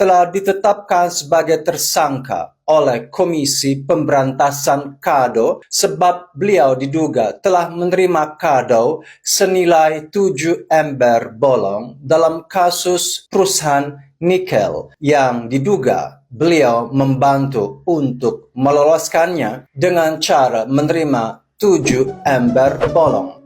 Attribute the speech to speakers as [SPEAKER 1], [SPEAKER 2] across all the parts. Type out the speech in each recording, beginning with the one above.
[SPEAKER 1] telah ditetapkan sebagai tersangka oleh Komisi Pemberantasan Kado sebab beliau diduga telah menerima kado senilai 7 ember bolong dalam kasus perusahaan nikel yang diduga beliau membantu untuk meloloskannya dengan cara menerima 7 ember bolong.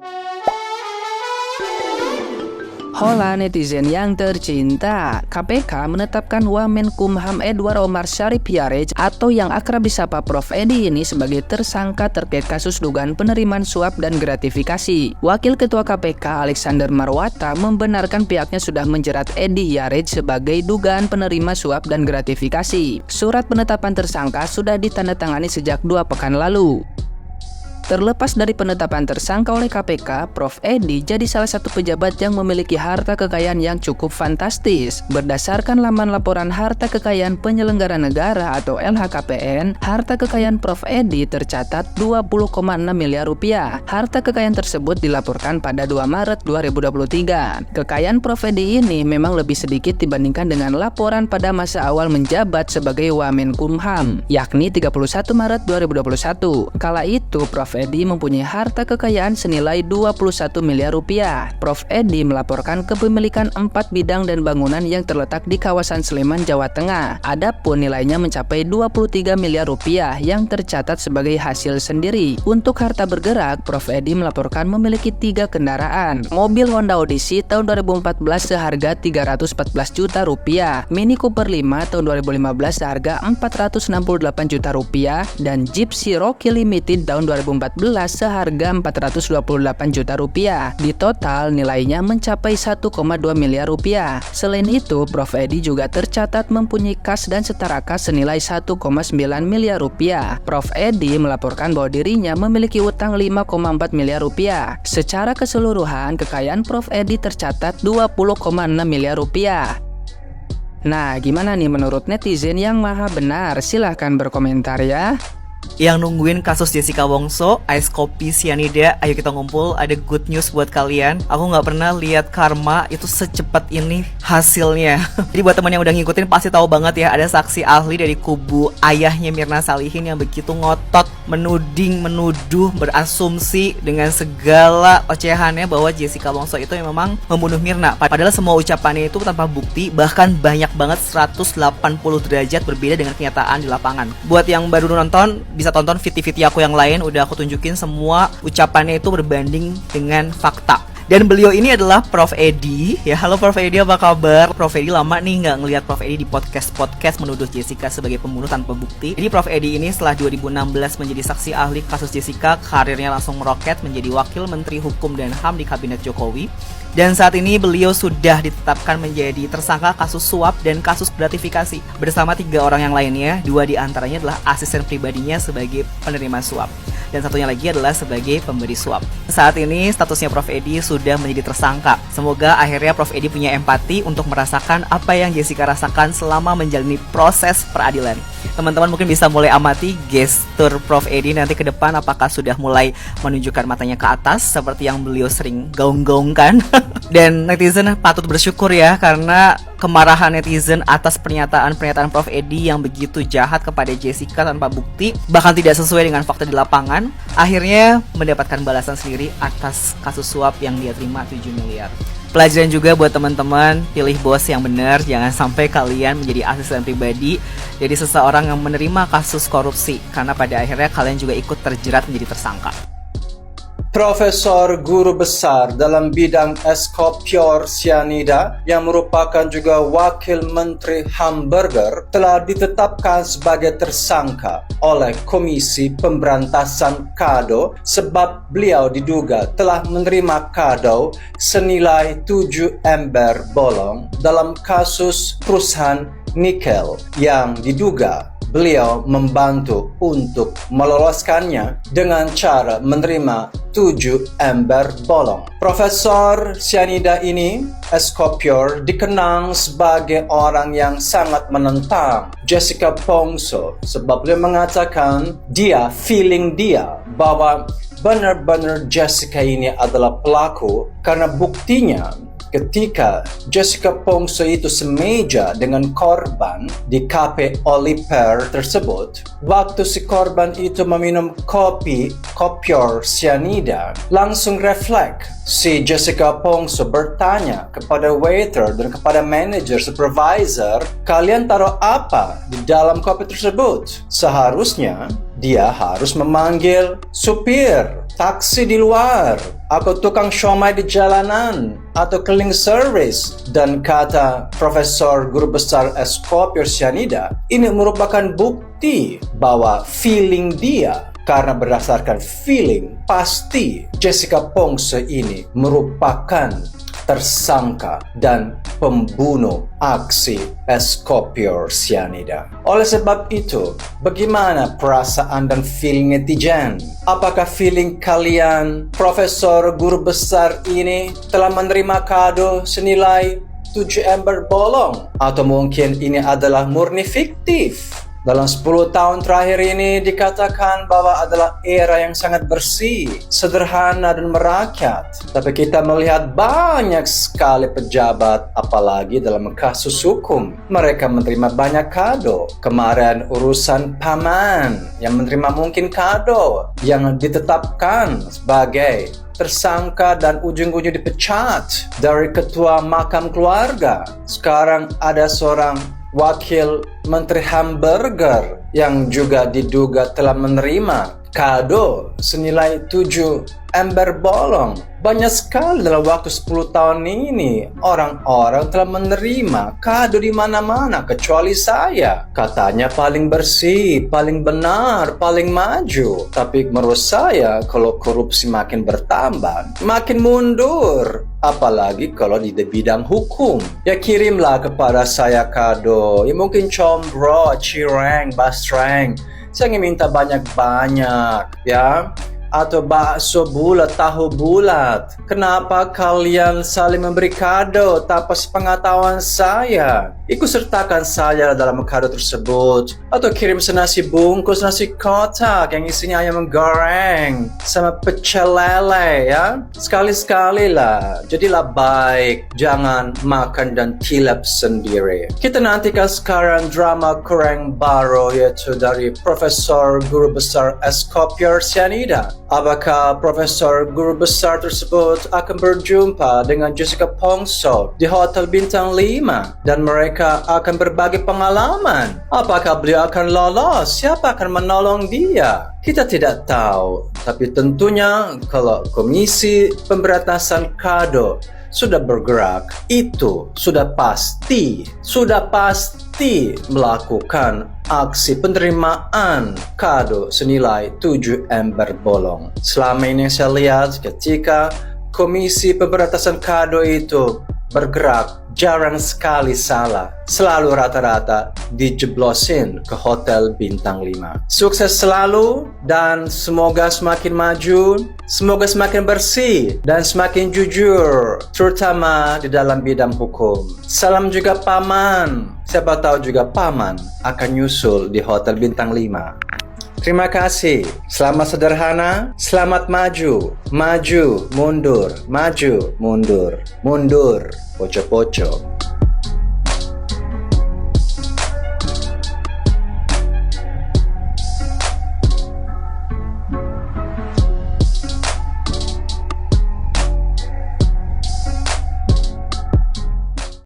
[SPEAKER 2] Hola netizen yang tercinta, KPK menetapkan Wamenkumham Edward Omar Syarif Hiarej atau yang akrab disapa Prof Edi ini sebagai tersangka terkait kasus dugaan penerimaan suap dan gratifikasi. Wakil Ketua KPK Alexander Marwata membenarkan pihaknya sudah menjerat Edi Hiarej sebagai dugaan penerima suap dan gratifikasi. Surat penetapan tersangka sudah ditandatangani sejak 2 pekan lalu. Terlepas dari penetapan tersangka oleh KPK, Prof Edi jadi salah satu pejabat yang memiliki harta kekayaan yang cukup fantastis. Berdasarkan laman laporan harta kekayaan penyelenggara negara atau LHKPN, harta kekayaan Prof Edi tercatat 20,6 miliar rupiah. Harta kekayaan tersebut dilaporkan pada 2 Maret 2023. Kekayaan Prof Edi ini memang lebih sedikit dibandingkan dengan laporan pada masa awal menjabat sebagai Wamenkumham, yakni 31 Maret 2021. Kala itu Prof Edi mempunyai harta kekayaan senilai 21 miliar rupiah. Prof Edi melaporkan kepemilikan 4 bidang dan bangunan yang terletak di kawasan Sleman, Jawa Tengah. Adapun nilainya mencapai 23 miliar rupiah yang tercatat sebagai hasil sendiri. Untuk harta bergerak, Prof Edi melaporkan memiliki 3 kendaraan. Mobil Honda Odyssey tahun 2014 seharga 314 juta rupiah, Mini Cooper 5 tahun 2015 seharga 468 juta rupiah, dan Jeep Cherokee Limited tahun 2014 seharga 428 juta rupiah. Di total nilainya mencapai 1,2 miliar rupiah. Selain itu, Prof Edi juga tercatat mempunyai kas dan setara kas senilai 1,9 miliar rupiah. Prof Edi melaporkan bahwa dirinya memiliki utang 5,4 miliar rupiah. Secara keseluruhan, kekayaan Prof Edi tercatat 20,6 miliar rupiah. Nah, gimana nih menurut netizen yang maha benar? Silahkan berkomentar ya.
[SPEAKER 3] Yang nungguin kasus Jessica Wongso, Ice Kopi Cyanida, ayo kita ngumpul, ada good news buat kalian. Aku nggak pernah lihat karma itu secepat ini hasilnya. Jadi buat teman yang udah ngikutin pasti tahu banget ya, ada saksi ahli dari kubu ayahnya Mirna Salihin yang begitu ngotot, menuding, menuduh, berasumsi dengan segala ocehannya bahwa Jessica Wongso itu memang membunuh Mirna. Padahal semua ucapannya itu tanpa bukti, bahkan banyak banget 180 derajat berbeda dengan kenyataan di lapangan. Buat yang baru nonton, bisa tonton video-video aku yang lain, udah aku tunjukin semua ucapannya itu berbanding dengan fakta. Dan beliau ini adalah Prof Edi. Ya, halo Prof Edi, apa kabar? Prof Edi lama nih nggak ngelihat Prof Edi di podcast menuduh Jessica sebagai pembunuh tanpa bukti. Jadi Prof Edi ini setelah 2016 menjadi saksi ahli kasus Jessica, karirnya langsung meroket menjadi Wakil Menteri Hukum dan HAM di Kabinet Jokowi. Dan saat ini beliau sudah ditetapkan menjadi tersangka kasus suap dan kasus gratifikasi bersama 3 orang yang lainnya. 2 diantaranya adalah asisten pribadinya sebagai penerima suap, dan satunya lagi adalah sebagai pemberi suap. Saat ini statusnya Prof Edi sudah menjadi tersangka. Semoga akhirnya Prof Edi punya empati untuk merasakan apa yang Jessica rasakan selama menjalani proses peradilan. Teman-teman mungkin bisa mulai amati gestur Prof Edi nanti ke depan, apakah sudah mulai menunjukkan matanya ke atas seperti yang beliau sering gaung-gaungkan. Dan netizen patut bersyukur ya, karena kemarahan netizen atas pernyataan Prof Edi yang begitu jahat kepada Jessica tanpa bukti, bahkan tidak sesuai dengan fakta di lapangan, akhirnya mendapatkan balasan sendiri atas kasus suap yang dia terima 7 miliar. Pelajaran juga buat teman-teman, pilih bos yang benar, jangan sampai kalian menjadi asisten pribadi jadi seseorang yang menerima kasus korupsi, karena pada akhirnya kalian juga ikut terjerat menjadi tersangka.
[SPEAKER 1] Profesor Guru Besar dalam bidang Escopior Cyanida yang merupakan juga Wakil Menteri Hamburger telah ditetapkan sebagai tersangka oleh Komisi Pemberantasan Kado sebab beliau diduga telah menerima kado senilai 7 ember bolong dalam kasus perusahaan nikel yang diduga beliau membantu untuk meloloskannya dengan cara menerima 7 ember bolong. Profesor Cyanida ini, Escopior, dikenang sebagai orang yang sangat menentang Jessica Wongso sebab dia mengatakan feeling dia bahwa benar-benar Jessica ini adalah pelaku karena buktinya ketika Jessica Pongso itu semeja dengan korban di Cafe Oliver tersebut, waktu si korban itu meminum kopi kopior cyanida, langsung refleks si Jessica Pongso bertanya kepada waiter dan kepada manager supervisor, kalian taruh apa di dalam kopi tersebut? Seharusnya dia harus memanggil supir taksi di luar atau tukang siomay di jalanan atau cleaning service. Dan kata Profesor Guru Besar es kopior cyanida, ini merupakan bukti bahwa feeling dia, karena berdasarkan feeling pasti Jessica Pongso ini merupakan tersangka dan pembunuh aksi es kopior cyanida. Oleh sebab itu, bagaimana perasaan dan feeling netizen? Apakah feeling kalian Profesor Guru Besar ini telah menerima kado senilai 7 ember bolong? Atau mungkin ini adalah murni fiktif? Dalam 10 tahun terakhir ini dikatakan bahwa adalah era yang sangat bersih, sederhana dan merakyat. Tapi kita melihat banyak sekali pejabat, apalagi dalam kasus hukum, mereka menerima banyak kado. Kemarin urusan paman yang menerima mungkin kado yang ditetapkan sebagai tersangka dan ujung-ujung dipecat dari ketua makam keluarga. Sekarang ada seorang wakil Menteri Hamburger yang juga diduga telah menerima kado senilai 7 ember bolong. Banyak sekali dalam waktu 10 tahun ini orang-orang telah menerima kado di mana-mana kecuali saya. Katanya paling bersih, paling benar, paling maju. Tapi menurut saya kalau korupsi makin bertambah, makin mundur. Apalagi kalau di bidang hukum. Ya kirimlah kepada saya kado. Ya mungkin combro, cireng, basreng. Saya ingin minta banyak-banyak, ya. Atau bakso bulat, tahu bulat. Kenapa kalian saling memberi kado tanpa sepengetahuan saya? Ikut sertakan saya dalam kado tersebut. Atau kirim senasi bungkus nasi kotak yang isinya ayam goreng sama pecel lele, ya. Sekali-sekali lah. Jadilah baik. Jangan makan dan tilap sendiri. Kita nantikan sekarang drama Kurang baru, yaitu dari Profesor Guru Besar es kopior cyanida. Apakah Profesor Guru Besar tersebut akan berjumpa dengan Jessica Pongso di Hotel Bintang 5 dan mereka akan berbagi pengalaman? Apakah beliau akan lolos? Siapa akan menolong dia? Kita tidak tahu, tapi tentunya kalau Komisi Pemberantasan Kado sudah bergerak, itu sudah pasti melakukan aksi penerimaan kado senilai 7 ember bolong. Selama ini saya lihat ketika Komisi Pemberantasan Kado itu bergerak, jarang sekali salah. Selalu rata-rata dijeblosin ke Hotel Bintang 5. Sukses selalu dan semoga semakin maju, semoga semakin bersih dan semakin jujur, terutama di dalam bidang hukum. Salam juga paman. Siapa tahu juga paman akan nyusul di Hotel Bintang 5. Terima kasih. Selamat sederhana, selamat maju. Maju, mundur, maju, mundur, mundur. Poco-poco.